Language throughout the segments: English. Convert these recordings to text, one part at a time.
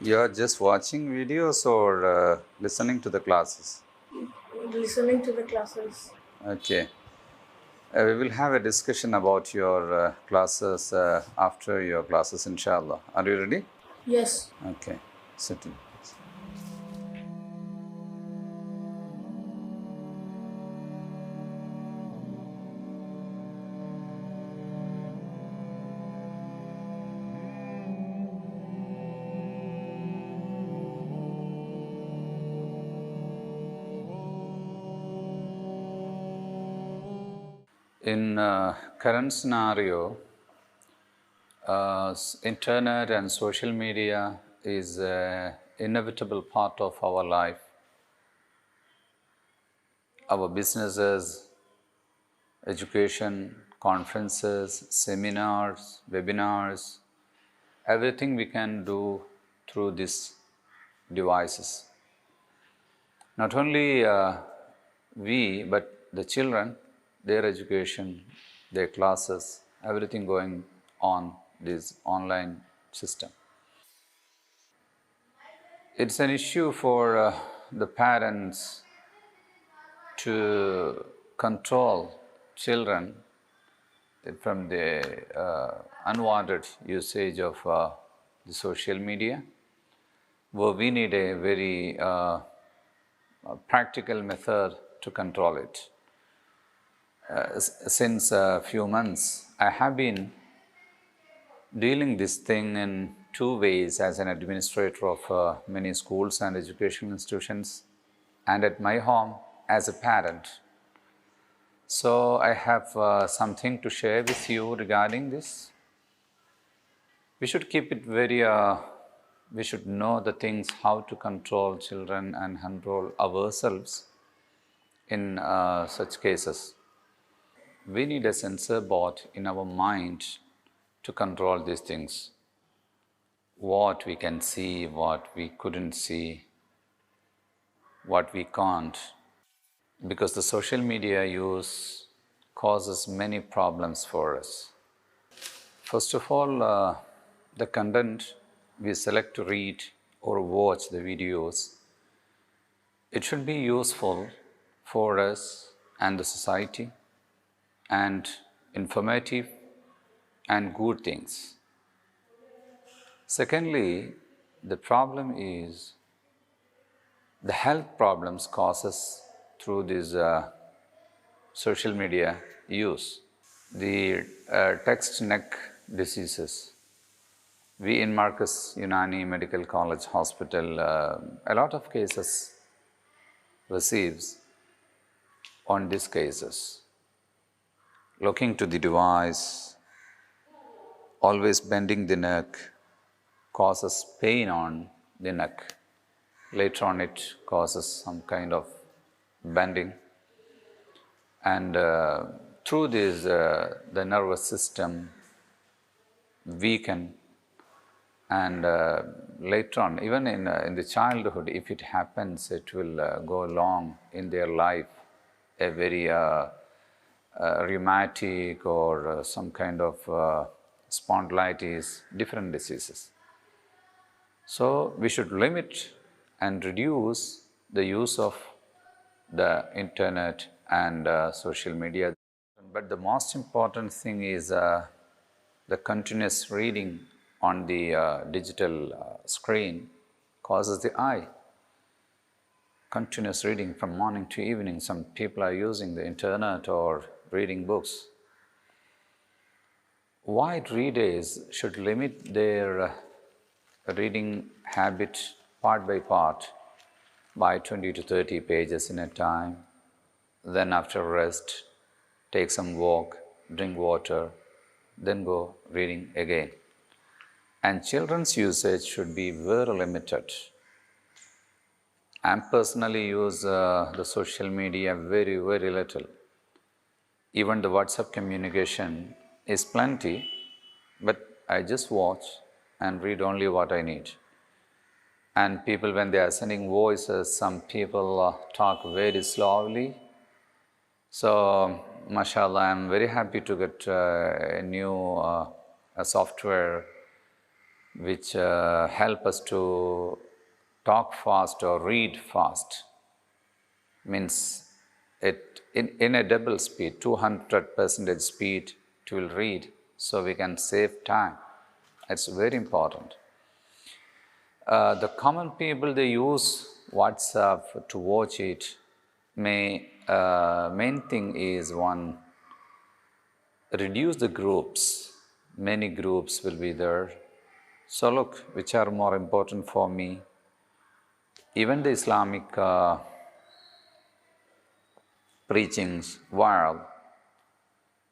You're just watching videos or listening to the classes? Listening to the classes. Okay. We will have a discussion about your classes after your classes, inshallah. Are you ready? Yes. Okay. Sit in. In current scenario, internet and social media is an inevitable part of our life. Our businesses, education, conferences, seminars, webinars, everything we can do through these devices. Not only we, but the children, their education, their classes, everything going on this online system. It's an issue for the parents to control children from the unwanted usage of the social media. Well, we need a very practical method to control it. Since a few months, I have been dealing this thing in two ways as an administrator of many schools and educational institutions, and at my home as a parent. So I have something to share with you regarding this. We should keep it very, we should know the things how to control children and control ourselves in such cases. We need a sensor board in our mind to control these things. What we can see, what we couldn't see, what we can't. Because the social media use causes many problems for us. First of all, the content we select to read or watch the videos, it should be useful for us and the society and informative and good things. Secondly, the problem is the health problems causes through this social media use. The text neck diseases. We in Marcus Unani Medical College Hospital, a lot of cases receives on these cases. Looking to the device, always bending the neck, causes pain on the neck. Later on it causes some kind of bending. And through this, the nervous system weaken, and later on, even in the childhood, if it happens, it will go along in their life, a very rheumatic or some kind of spondylitis, different diseases. So we should limit and reduce the use of the internet and social media. But the most important thing is the continuous reading on the digital screen causes the eye. Continuous reading from morning to evening. Some people are using the internet or reading books. Wide readers should limit their reading habit part by 20 to 30 pages in a time. Then after rest, take some walk, drink water, then go reading again. And children's usage should be very limited. I personally use the social media very, very little. Even the WhatsApp communication is plenty, but I just watch and read only what I need. And people, when they are sending voices, some people talk very slowly. So, mashallah, I'm very happy to get a new software which help us to talk fast or read fast. Means it in a double speed, 200% speed it will read, so we can save time. It's very important. The common people, they use WhatsApp to watch it. Main thing is one, reduce the groups. Many groups will be there. So look, which are more important for me. Even the Islamic preachings, while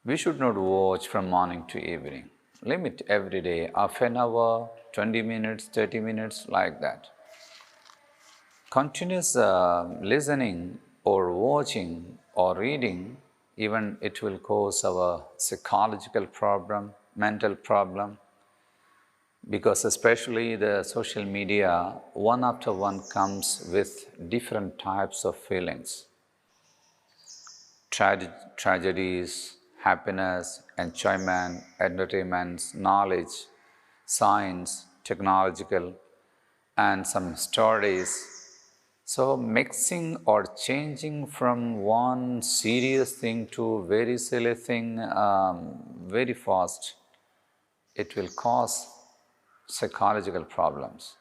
we should not watch from morning to evening. Limit every day, half an hour, 20 minutes, 30 minutes, like that. Continuous listening or watching or reading, even it will cause our psychological problem, mental problem, because especially the social media, one after one comes with different types of feelings. Tragedies, happiness, enjoyment, entertainment, knowledge, science, technological, and some stories. So mixing or changing from one serious thing to very silly thing very fast, it will cause psychological problems.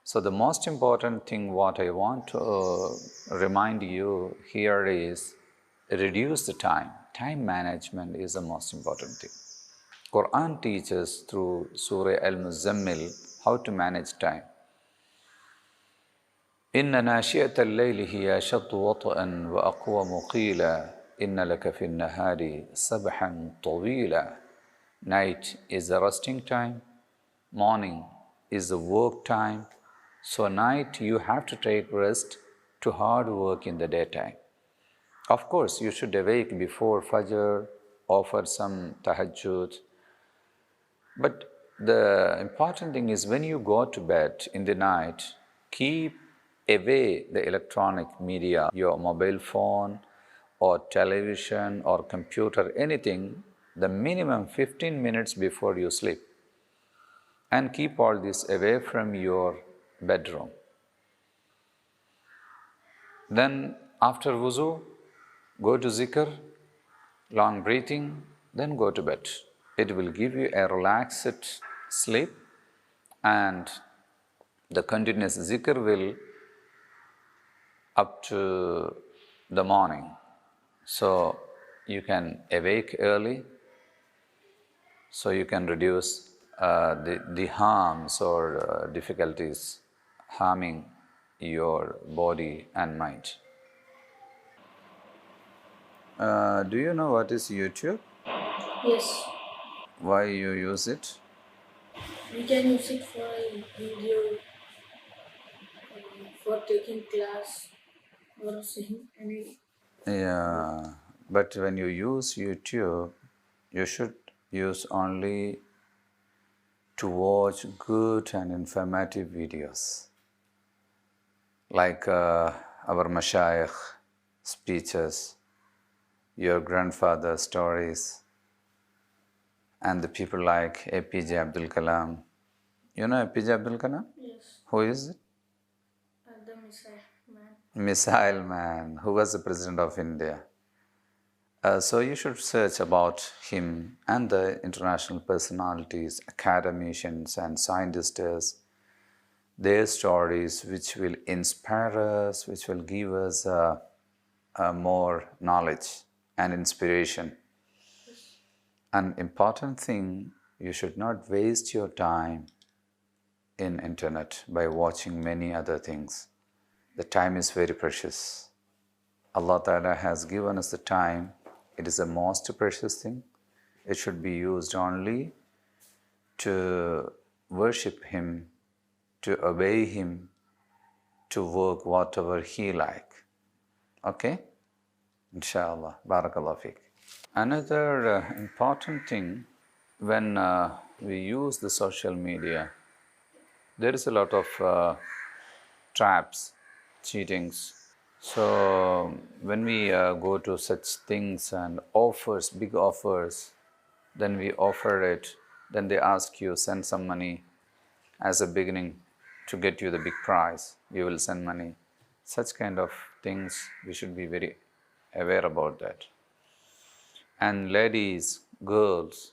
So the most important thing what I want to remind you here is reduce the time. Time management is the most important thing. Quran teaches through Surah Al-Muzammil how to manage time. إن ناشئة الليل هي أشد وطئا وأقوم قيلا إن لك في النهار سبحا طويلا. Night is the resting time, morning is the work time. So night you have to take rest to hard work in the daytime. Of course, you should awake before Fajr, offer some tahajjud. But the important thing is when you go to bed in the night, keep away the electronic media, your mobile phone or television or computer, anything, the minimum 15 minutes before you sleep. And keep all this away from your bedroom. Then after wuzu, go to zikr, long breathing, then go to bed. It will give you a relaxed sleep, and the continuous zikr will up to the morning. So you can awake early, so you can reduce the harms or difficulties harming your body and mind. Do you know what is YouTube? Yes. Why you use it? We can use it for video, for taking class, or saying any. Yeah, but when you use YouTube, you should use only to watch good and informative videos, like our mashayikh speeches, your grandfather stories, and the people like APJ Abdul Kalam. You know APJ Abdul Kalam? Yes. Who is it? The missile man. Missile man, who was the president of India. So you should search about him and the international personalities, academicians and scientists, their stories, which will inspire us, which will give us more knowledge and inspiration. An important thing, you should not waste your time in internet by watching many other things. The time is very precious. Allah Ta'ala has given us the time. It is the most precious thing. It should be used only to worship Him, to obey Him, to work whatever He like. Okay? Inshallah. Barakallah fiqh. Another important thing, when we use the social media, there is a lot of traps, cheatings. So when we go to such things and offers, big offers, then we offer it, then they ask you, send some money, as a beginning to get you the big prize. You will send money. Such kind of things, we should be very aware about that. And ladies, girls,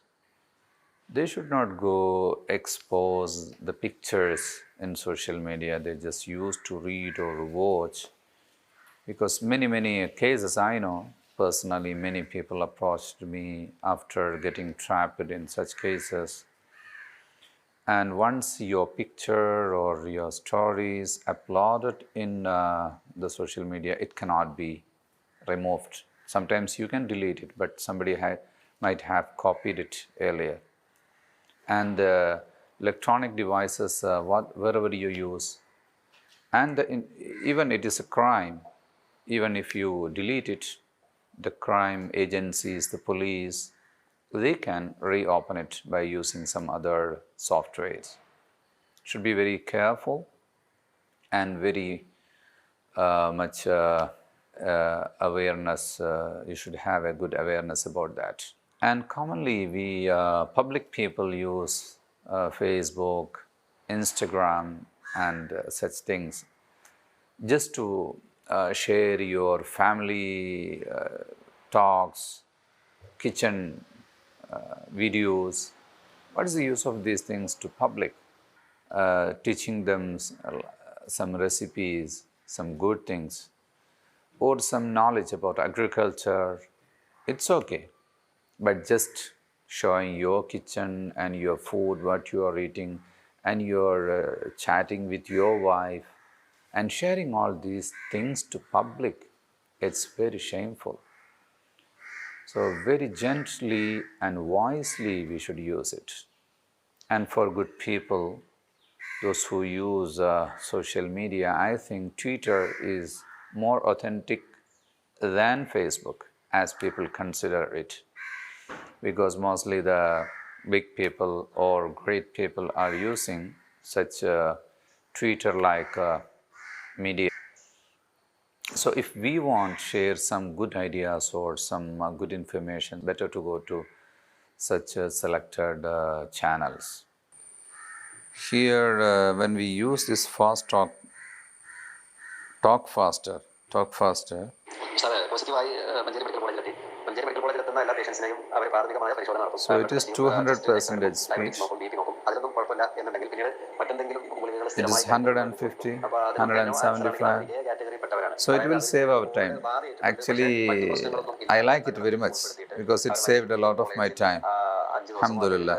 they should not go expose the pictures in social media. They just use to read or watch. Because many cases I know, personally, many people approached me after getting trapped in such cases. And once your picture or your story is uploaded in the social media, it cannot be removed. Sometimes you can delete it, but somebody might have copied it earlier. And electronic devices, wherever you use, and even it is a crime. Even if you delete it, the crime agencies, the police, they can reopen it by using some other softwares. Should be very careful and very much awareness. You should have a good awareness about that. And commonly, we public people use Facebook, Instagram, and such things just to share your family talks, kitchen videos. What is the use of these things to public? Teaching them some recipes, some good things, or some knowledge about agriculture, it's okay. But just showing your kitchen and your food, what you are eating, and you're chatting with your wife, and sharing all these things to public, it's very shameful. So very gently and wisely we should use it. And for good people, those who use social media, I think Twitter is more authentic than Facebook, as people consider it. Because mostly the big people or great people are using such Twitter-like media. So if we want to share some good ideas or some good information, better to go to such selected channels. Here, when we use this fast talk faster. So it is 200% speed. It is 150, 175. So it will save our time. Actually, I like it very much because it saved a lot of my time. Alhamdulillah.